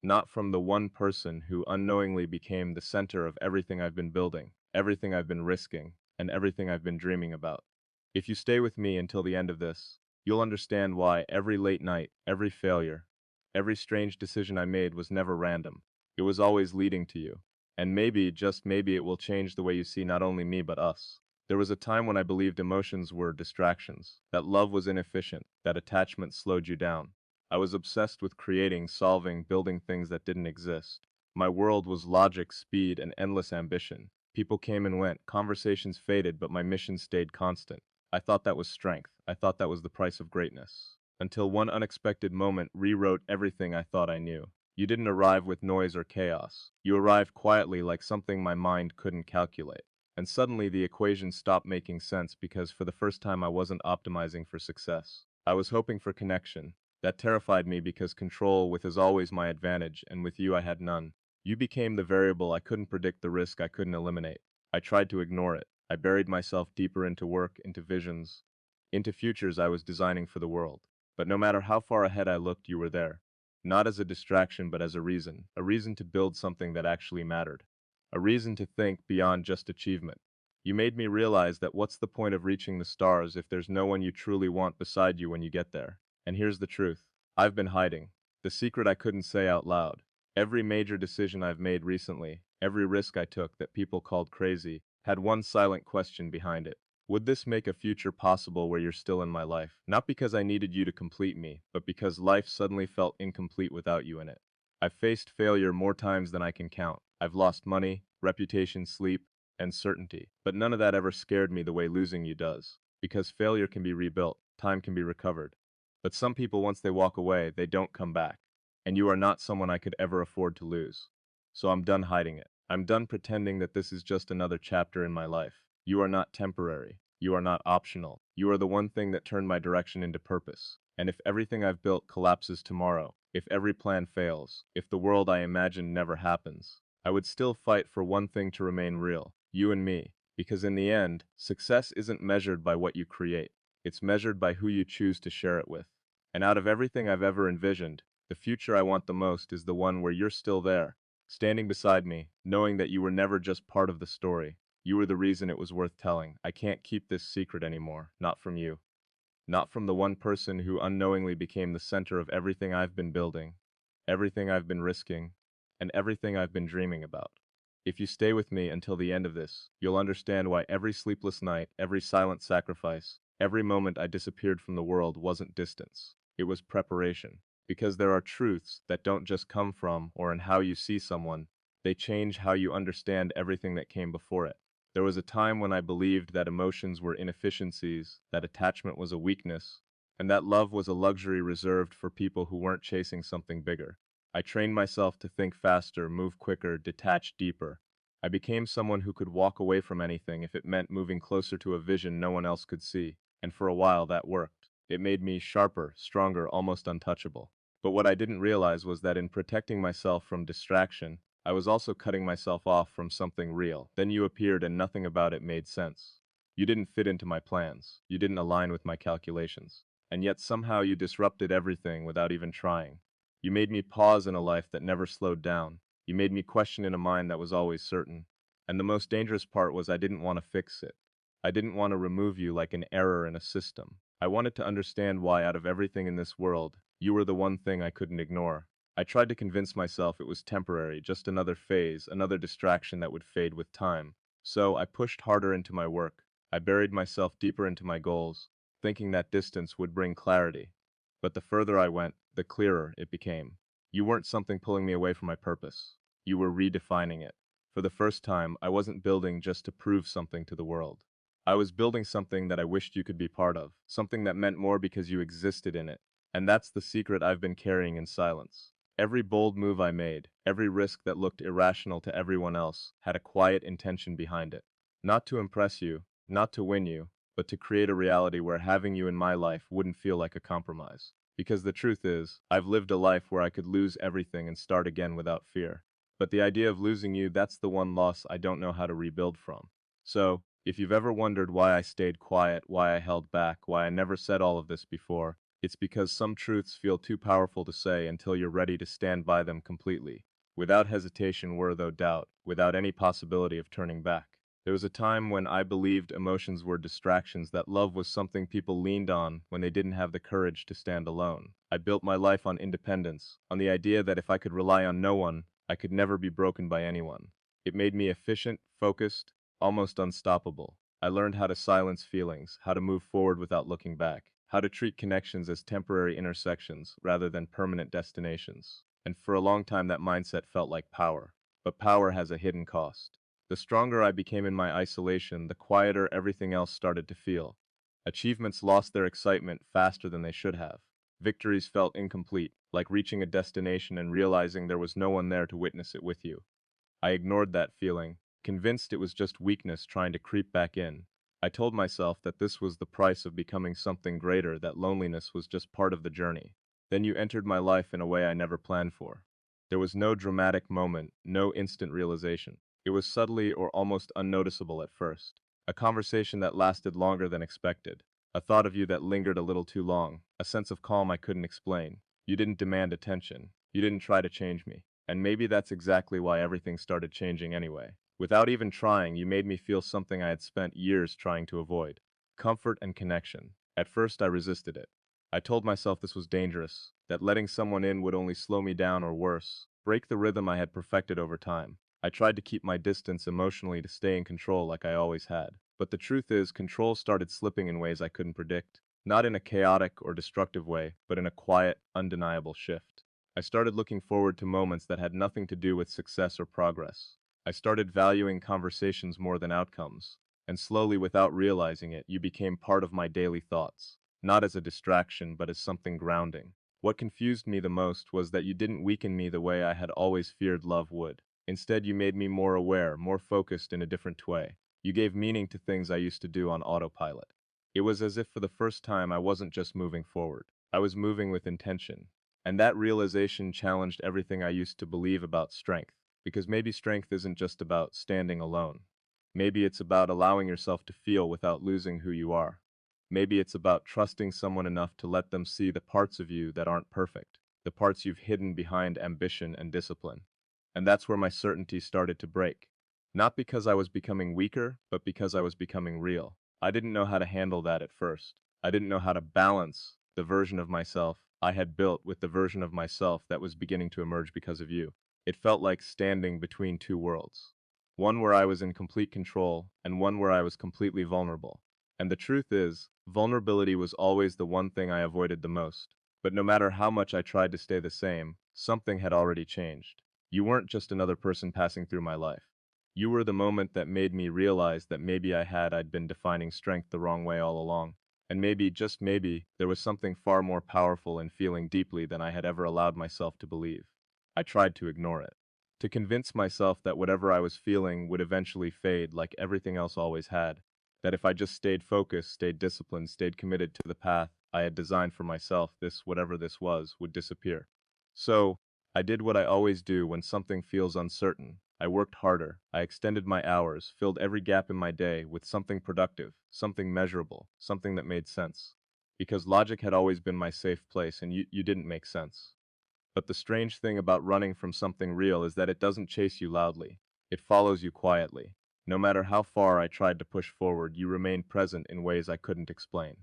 not from the one person who unknowingly became the center of everything I've been building, everything I've been risking, and everything I've been dreaming about. If you stay with me until the end of this, you'll understand why every late night, every failure, every strange decision I made was never random. It was always leading to you. And maybe, just maybe, it will change the way you see not only me but us. There was a time when I believed emotions were distractions, that love was inefficient, that attachment slowed you down. I was obsessed with creating, solving, building things that didn't exist. My world was logic, speed, and endless ambition. People came and went, conversations faded, but my mission stayed constant. I thought that was strength. I thought that was the price of greatness. Until one unexpected moment rewrote everything I thought I knew. You didn't arrive with noise or chaos. You arrived quietly, like something my mind couldn't calculate. And suddenly the equation stopped making sense because for the first time I wasn't optimizing for success. I was hoping for connection. That terrified me because control was always my advantage, and with you I had none. You became the variable I couldn't predict, the risk I couldn't eliminate. I tried to ignore it. I buried myself deeper into work, into visions, into futures I was designing for the world. But no matter how far ahead I looked, you were there. Not as a distraction, but as a reason to build something that actually mattered. A reason to think beyond just achievement. You made me realize that what's the point of reaching the stars if there's no one you truly want beside you when you get there? And here's the truth. I've been hiding. The secret I couldn't say out loud. Every major decision I've made recently, every risk I took that people called crazy, had one silent question behind it. Would this make a future possible where you're still in my life? Not because I needed you to complete me, but because life suddenly felt incomplete without you in it. I've faced failure more times than I can count. I've lost money, reputation, sleep, and certainty. But none of that ever scared me the way losing you does. Because failure can be rebuilt, time can be recovered. But some people, once they walk away, they don't come back. And you are not someone I could ever afford to lose. So I'm done hiding it. I'm done pretending that this is just another chapter in my life. You are not temporary. You are not optional. You are the one thing that turned my direction into purpose. And if everything I've built collapses tomorrow, if every plan fails, if the world I imagined never happens, I would still fight for one thing to remain real, you and me. Because in the end, success isn't measured by what you create. It's measured by who you choose to share it with. And out of everything I've ever envisioned, the future I want the most is the one where you're still there, standing beside me, knowing that you were never just part of the story. You were the reason it was worth telling. I can't keep this secret anymore, not from you. Not from the one person who unknowingly became the center of everything I've been building, everything I've been risking, and everything I've been dreaming about. If you stay with me until the end of this, you'll understand why every sleepless night, every silent sacrifice, every moment I disappeared from the world wasn't distance. It was preparation. Because there are truths that don't just come from or in how you see someone, they change how you understand everything that came before it. There was a time when I believed that emotions were inefficiencies, that attachment was a weakness, and that love was a luxury reserved for people who weren't chasing something bigger. I trained myself to think faster, move quicker, detach deeper. I became someone who could walk away from anything if it meant moving closer to a vision no one else could see, and for a while that worked. It made me sharper, stronger, almost untouchable. But what I didn't realize was that in protecting myself from distraction, I was also cutting myself off from something real. Then you appeared and nothing about it made sense. You didn't fit into my plans. You didn't align with my calculations. And yet somehow you disrupted everything without even trying. You made me pause in a life that never slowed down. You made me question in a mind that was always certain. And the most dangerous part was I didn't want to fix it. I didn't want to remove you like an error in a system. I wanted to understand why out of everything in this world, you were the one thing I couldn't ignore. I tried to convince myself it was temporary, just another phase, another distraction that would fade with time. So I pushed harder into my work. I buried myself deeper into my goals, thinking that distance would bring clarity. But the further I went, the clearer it became. You weren't something pulling me away from my purpose. You were redefining it. For the first time, I wasn't building just to prove something to the world. I was building something that I wished you could be part of, something that meant more because you existed in it. And that's the secret I've been carrying in silence. Every bold move I made, every risk that looked irrational to everyone else, had a quiet intention behind it. Not to impress you, not to win you, but to create a reality where having you in my life wouldn't feel like a compromise. Because the truth is, I've lived a life where I could lose everything and start again without fear. But the idea of losing you, that's the one loss I don't know how to rebuild from. So, if you've ever wondered why I stayed quiet, why I held back, why I never said all of this before, It's because some truths feel too powerful to say until you're ready to stand by them completely, without hesitation or though doubt, without any possibility of turning back. There was a time when I believed emotions were distractions, that love was something people leaned on when they didn't have the courage to stand alone. I built my life on independence, on the idea that if I could rely on no one, I could never be broken by anyone. It made me efficient, focused, almost unstoppable. I learned how to silence feelings, how to move forward without looking back, how to treat connections as temporary intersections rather than permanent destinations. And for a long time that mindset felt like power. But power has a hidden cost. The stronger I became in my isolation, the quieter everything else started to feel. Achievements lost their excitement faster than they should have. Victories felt incomplete, like reaching a destination and realizing there was no one there to witness it with you. I ignored that feeling, convinced it was just weakness trying to creep back in. I told myself that this was the price of becoming something greater, that loneliness was just part of the journey. Then you entered my life in a way I never planned for. There was no dramatic moment, no instant realization. It was subtly or almost unnoticeable at first. A conversation that lasted longer than expected. A thought of you that lingered a little too long. A sense of calm I couldn't explain. You didn't demand attention. You didn't try to change me. And maybe that's exactly why everything started changing anyway. Without even trying, you made me feel something I had spent years trying to avoid. Comfort and connection. At first I resisted it. I told myself this was dangerous, that letting someone in would only slow me down or worse, break the rhythm I had perfected over time. I tried to keep my distance emotionally to stay in control like I always had. But the truth is, control started slipping in ways I couldn't predict. Not in a chaotic or destructive way, but in a quiet, undeniable shift. I started looking forward to moments that had nothing to do with success or progress. I started valuing conversations more than outcomes. And slowly, without realizing it, you became part of my daily thoughts. Not as a distraction, but as something grounding. What confused me the most was that you didn't weaken me the way I had always feared love would. Instead, you made me more aware, more focused in a different way. You gave meaning to things I used to do on autopilot. It was as if for the first time I wasn't just moving forward. I was moving with intention. And that realization challenged everything I used to believe about strength. Because maybe strength isn't just about standing alone. Maybe it's about allowing yourself to feel without losing who you are. Maybe it's about trusting someone enough to let them see the parts of you that aren't perfect, the parts you've hidden behind ambition and discipline. And that's where my certainty started to break. Not because I was becoming weaker, but because I was becoming real. I didn't know how to handle that at first. I didn't know how to balance the version of myself I had built with the version of myself that was beginning to emerge because of you. It felt like standing between two worlds. One where I was in complete control, and one where I was completely vulnerable. And the truth is, vulnerability was always the one thing I avoided the most. But no matter how much I tried to stay the same, something had already changed. You weren't just another person passing through my life. You were the moment that made me realize that maybe I'd been defining strength the wrong way all along. And maybe, just maybe, there was something far more powerful in feeling deeply than I had ever allowed myself to believe. I tried to ignore it. To convince myself that whatever I was feeling would eventually fade like everything else always had. That if I just stayed focused, stayed disciplined, stayed committed to the path I had designed for myself, this, whatever this was, would disappear. So, I did what I always do when something feels uncertain. I worked harder. I extended my hours, filled every gap in my day with something productive, something measurable, something that made sense. Because logic had always been my safe place, and you didn't make sense. But the strange thing about running from something real is that it doesn't chase you loudly. It follows you quietly. No matter how far I tried to push forward, you remained present in ways I couldn't explain.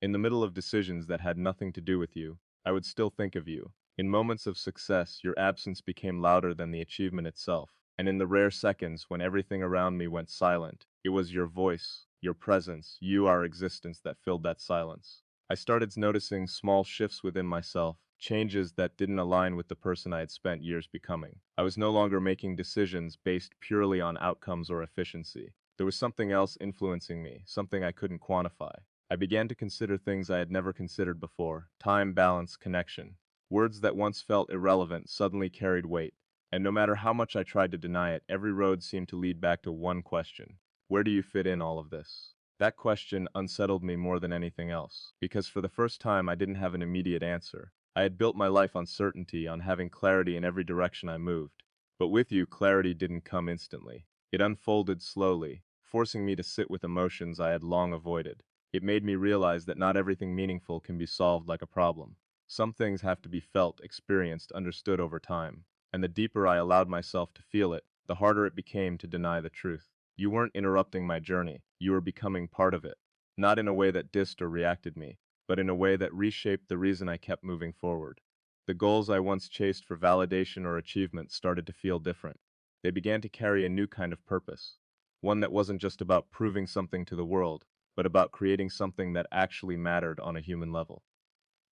In the middle of decisions that had nothing to do with you, I would still think of you. In moments of success, your absence became louder than the achievement itself. And in the rare seconds when everything around me went silent, it was your voice, your presence, you, our existence that filled that silence. I started noticing small shifts within myself, changes that didn't align with the person I had spent years becoming. I was no longer making decisions based purely on outcomes or efficiency. There was something else influencing me, something I couldn't quantify. I began to consider things I had never considered before: time, balance, connection. Words that once felt irrelevant suddenly carried weight. And no matter how much I tried to deny it, every road seemed to lead back to one question: where do you fit in all of this? That question unsettled me more than anything else, because for the first time I didn't have an immediate answer. I had built my life on certainty, on having clarity in every direction I moved. But with you, clarity didn't come instantly. It unfolded slowly, forcing me to sit with emotions I had long avoided. It made me realize that not everything meaningful can be solved like a problem. Some things have to be felt, experienced, understood over time. And the deeper I allowed myself to feel it, the harder it became to deny the truth. You weren't interrupting my journey, you were becoming part of it. Not in a way that dissed or reacted me, but in a way that reshaped the reason I kept moving forward. The goals I once chased for validation or achievement started to feel different. They began to carry a new kind of purpose. One that wasn't just about proving something to the world, but about creating something that actually mattered on a human level.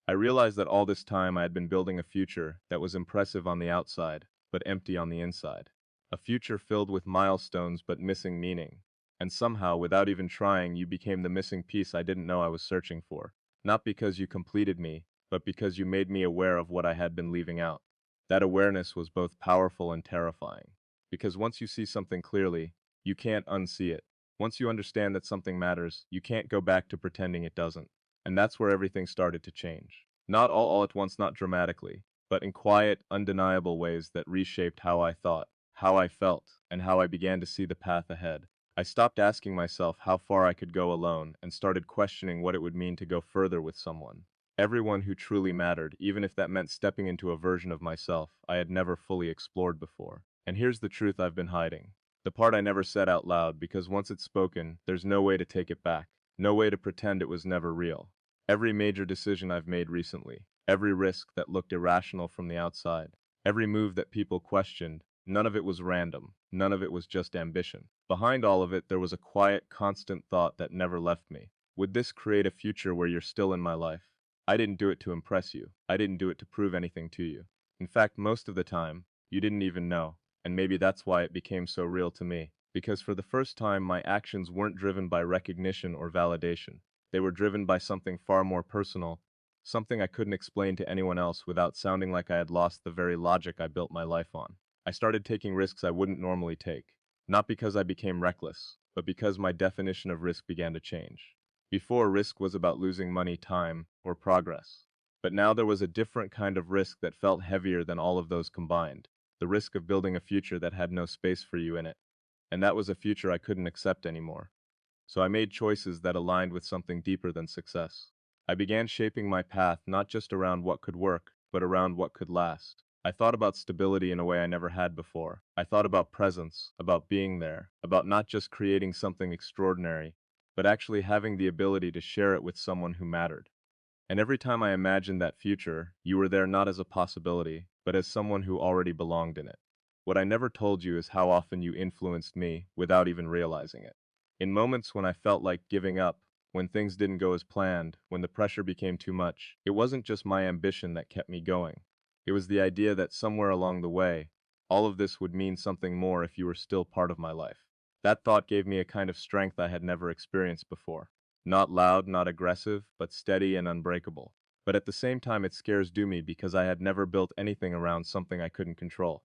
I realized that all this time I had been building a future that was impressive on the outside, but empty on the inside. A future filled with milestones but missing meaning. And somehow, without even trying, you became the missing piece I didn't know I was searching for. Not because you completed me, but because you made me aware of what I had been leaving out. That awareness was both powerful and terrifying. Because once you see something clearly, you can't unsee it. Once you understand that something matters, you can't go back to pretending it doesn't. And that's where everything started to change. Not all at once, not dramatically, but in quiet, undeniable ways that reshaped how I thought, how I felt, and how I began to see the path ahead. I stopped asking myself how far I could go alone and started questioning what it would mean to go further with someone. Everyone who truly mattered, even if that meant stepping into a version of myself I had never fully explored before. And here's the truth I've been hiding. The part I never said out loud, because once it's spoken, there's no way to take it back. No way to pretend it was never real. Every major decision I've made recently, every risk that looked irrational from the outside, every move that people questioned, none of it was random, none of it was just ambition. Behind all of it, there was a quiet, constant thought that never left me. Would this create a future where you're still in my life? I didn't do it to impress you. I didn't do it to prove anything to you. In fact, most of the time, you didn't even know, and maybe that's why it became so real to me. Because for the first time, my actions weren't driven by recognition or validation. They were driven by something far more personal, something I couldn't explain to anyone else without sounding like I had lost the very logic I built my life on. I started taking risks I wouldn't normally take, not because I became reckless, but because my definition of risk began to change. Before, risk was about losing money, time, or progress. But now there was a different kind of risk that felt heavier than all of those combined. The risk of building a future that had no space for you in it. And that was a future I couldn't accept anymore. So I made choices that aligned with something deeper than success. I began shaping my path not just around what could work, but around what could last. I thought about stability in a way I never had before. I thought about presence, about being there, about not just creating something extraordinary, but actually having the ability to share it with someone who mattered. And every time I imagined that future, you were there not as a possibility, but as someone who already belonged in it. What I never told you is how often you influenced me without even realizing it. In moments when I felt like giving up, when things didn't go as planned, when the pressure became too much, it wasn't just my ambition that kept me going. It was the idea that somewhere along the way, all of this would mean something more if you were still part of my life. That thought gave me a kind of strength I had never experienced before. Not loud, not aggressive, but steady and unbreakable. But at the same time it scares me because I had never built anything around something I couldn't control.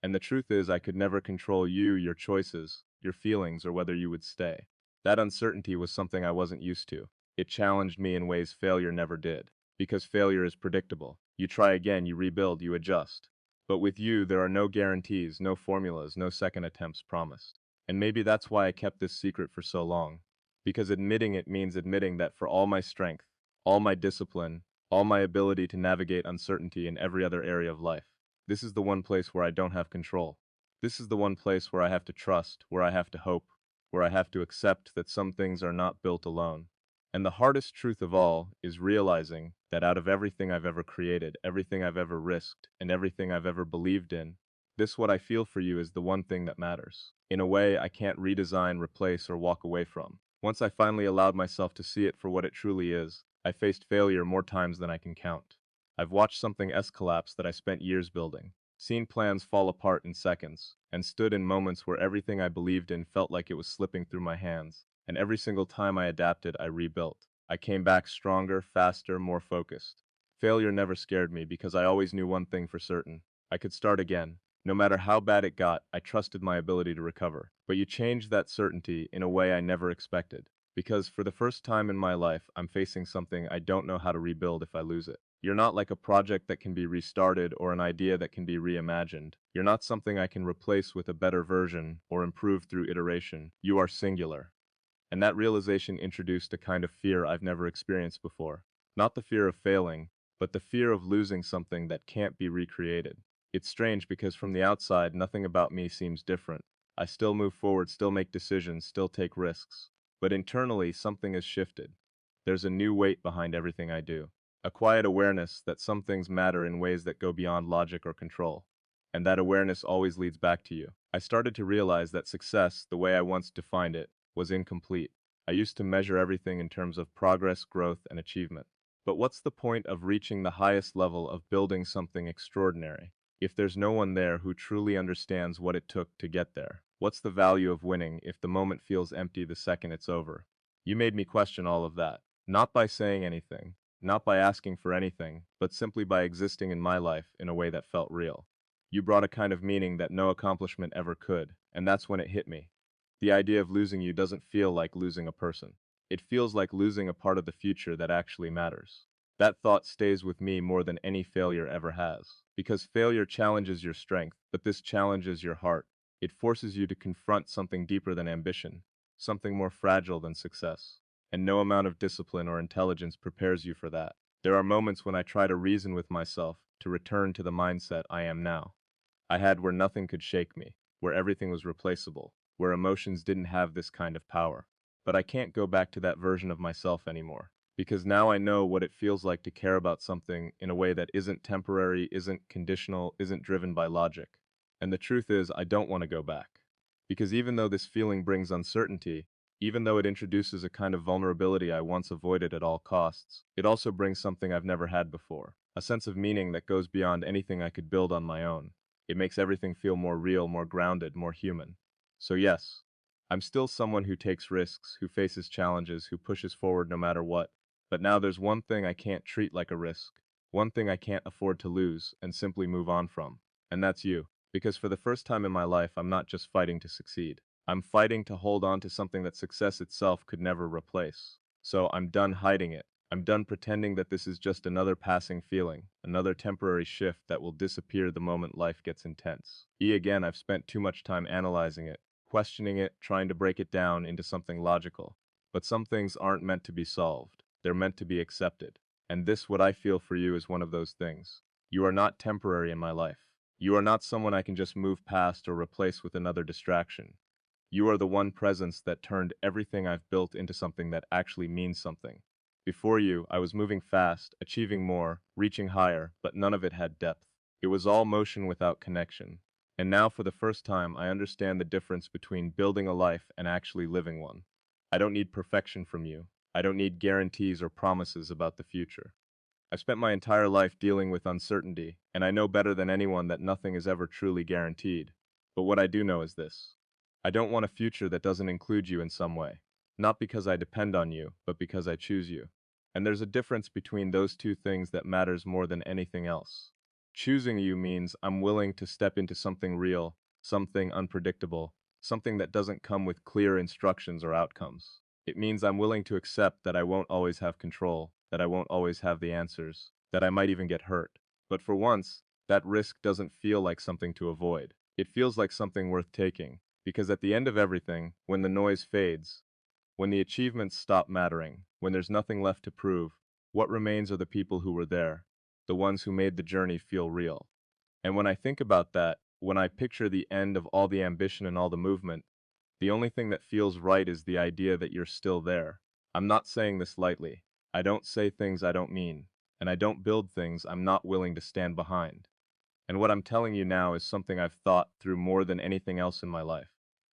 And the truth is, I could never control you, your choices, your feelings, or whether you would stay. That uncertainty was something I wasn't used to. It challenged me in ways failure never did. Because failure is predictable. You try again, you rebuild, you adjust. But with you, there are no guarantees, no formulas, no second attempts promised. And maybe that's why I kept this secret for so long. Because admitting it means admitting that for all my strength, all my discipline, all my ability to navigate uncertainty in every other area of life, this is the one place where I don't have control. This is the one place where I have to trust, where I have to hope, where I have to accept that some things are not built alone. And the hardest truth of all is realizing that out of everything I've ever created, everything I've ever risked, and everything I've ever believed in, this what I feel for you is the one thing that matters. In a way I can't redesign, replace, or walk away from. Once I finally allowed myself to see it for what it truly is, I faced failure more times than I can count. I've watched something else collapse that I spent years building, seen plans fall apart in seconds, and stood in moments where everything I believed in felt like it was slipping through my hands. And every single time I adapted, I rebuilt. I came back stronger, faster, more focused. Failure never scared me because I always knew one thing for certain. I could start again. No matter how bad it got, I trusted my ability to recover. But you changed that certainty in a way I never expected. Because for the first time in my life, I'm facing something I don't know how to rebuild if I lose it. You're not like a project that can be restarted or an idea that can be reimagined. You're not something I can replace with a better version or improve through iteration. You are singular. And that realization introduced a kind of fear I've never experienced before. Not the fear of failing, but the fear of losing something that can't be recreated. It's strange because from the outside, nothing about me seems different. I still move forward, still make decisions, still take risks. But internally, something has shifted. There's a new weight behind everything I do. A quiet awareness that some things matter in ways that go beyond logic or control. And that awareness always leads back to you. I started to realize that success, the way I once defined it, was incomplete. I used to measure everything in terms of progress, growth, and achievement. But what's the point of reaching the highest level of building something extraordinary if there's no one there who truly understands what it took to get there? What's the value of winning if the moment feels empty the second it's over? You made me question all of that, not by saying anything, not by asking for anything, but simply by existing in my life in a way that felt real. You brought a kind of meaning that no accomplishment ever could, and that's when it hit me. The idea of losing you doesn't feel like losing a person. It feels like losing a part of the future that actually matters. That thought stays with me more than any failure ever has. Because failure challenges your strength, but this challenges your heart. It forces you to confront something deeper than ambition, something more fragile than success. And no amount of discipline or intelligence prepares you for that. There are moments when I try to reason with myself to return to the mindset I am now. I had where nothing could shake me, where everything was replaceable, where emotions didn't have this kind of power. But I can't go back to that version of myself anymore, because now I know what it feels like to care about something in a way that isn't temporary, isn't conditional, isn't driven by logic. And the truth is, I don't want to go back. Because even though this feeling brings uncertainty, even though it introduces a kind of vulnerability I once avoided at all costs, it also brings something I've never had before, a sense of meaning that goes beyond anything I could build on my own. It makes everything feel more real, more grounded, more human. So yes, I'm still someone who takes risks, who faces challenges, who pushes forward no matter what. But now there's one thing I can't treat like a risk, one thing I can't afford to lose and simply move on from. And that's you. Because for the first time in my life, I'm not just fighting to succeed. I'm fighting to hold on to something that success itself could never replace. So I'm done hiding it. I'm done pretending that this is just another passing feeling, another temporary shift that will disappear the moment life gets intense. Again, I've spent too much time analyzing it, questioning it, trying to break it down into something logical. But some things aren't meant to be solved. They're meant to be accepted. And this, what I feel for you, is one of those things. You are not temporary in my life. You are not someone I can just move past or replace with another distraction. You are the one presence that turned everything I've built into something that actually means something. Before you, I was moving fast, achieving more, reaching higher, but none of it had depth. It was all motion without connection. And now, for the first time, I understand the difference between building a life and actually living one. I don't need perfection from you. I don't need guarantees or promises about the future. I've spent my entire life dealing with uncertainty, and I know better than anyone that nothing is ever truly guaranteed. But what I do know is this. I don't want a future that doesn't include you in some way. Not because I depend on you, but because I choose you. And there's a difference between those two things that matters more than anything else. Choosing you means I'm willing to step into something real, something unpredictable, something that doesn't come with clear instructions or outcomes. It means I'm willing to accept that I won't always have control, that I won't always have the answers, that I might even get hurt. But for once, that risk doesn't feel like something to avoid. It feels like something worth taking, because at the end of everything, when the noise fades, when the achievements stop mattering, when there's nothing left to prove, what remains are the people who were there, the ones who made the journey feel real. And when I think about that, when I picture the end of all the ambition and all the movement, the only thing that feels right is the idea that you're still there. I'm not saying this lightly. I don't say things I don't mean, and I don't build things I'm not willing to stand behind. And what I'm telling you now is something I've thought through more than anything else in my life.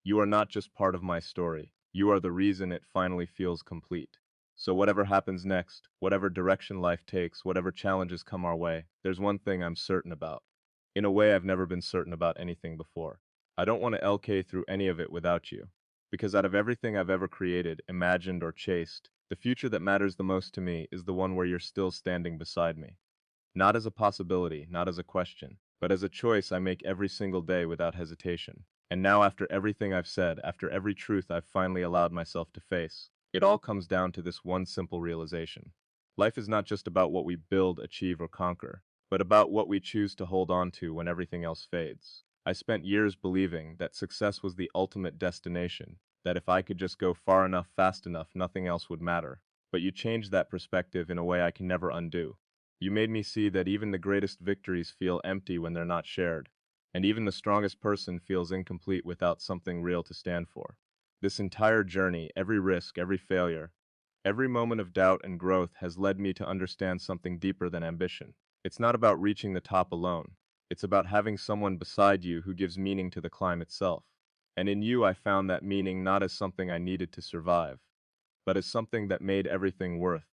You are not just part of my story. You are the reason it finally feels complete. So whatever happens next, whatever direction life takes, whatever challenges come our way, there's one thing I'm certain about. In a way I've never been certain about anything before. I don't want to LK through any of it without you. Because out of everything I've ever created, imagined, or chased, the future that matters the most to me is the one where you're still standing beside me. Not as a possibility, not as a question, but as a choice I make every single day without hesitation. And now, after everything I've said, after every truth I've finally allowed myself to face, it all comes down to this one simple realization. Life is not just about what we build, achieve, or conquer, but about what we choose to hold on to when everything else fades. I spent years believing that success was the ultimate destination, that if I could just go far enough fast enough, nothing else would matter. But you changed that perspective in a way I can never undo. You made me see that even the greatest victories feel empty when they're not shared, and even the strongest person feels incomplete without something real to stand for. This entire journey, every risk, every failure, every moment of doubt and growth has led me to understand something deeper than ambition. It's not about reaching the top alone. It's about having someone beside you who gives meaning to the climb itself. And in you I found that meaning not as something I needed to survive, but as something that made everything worth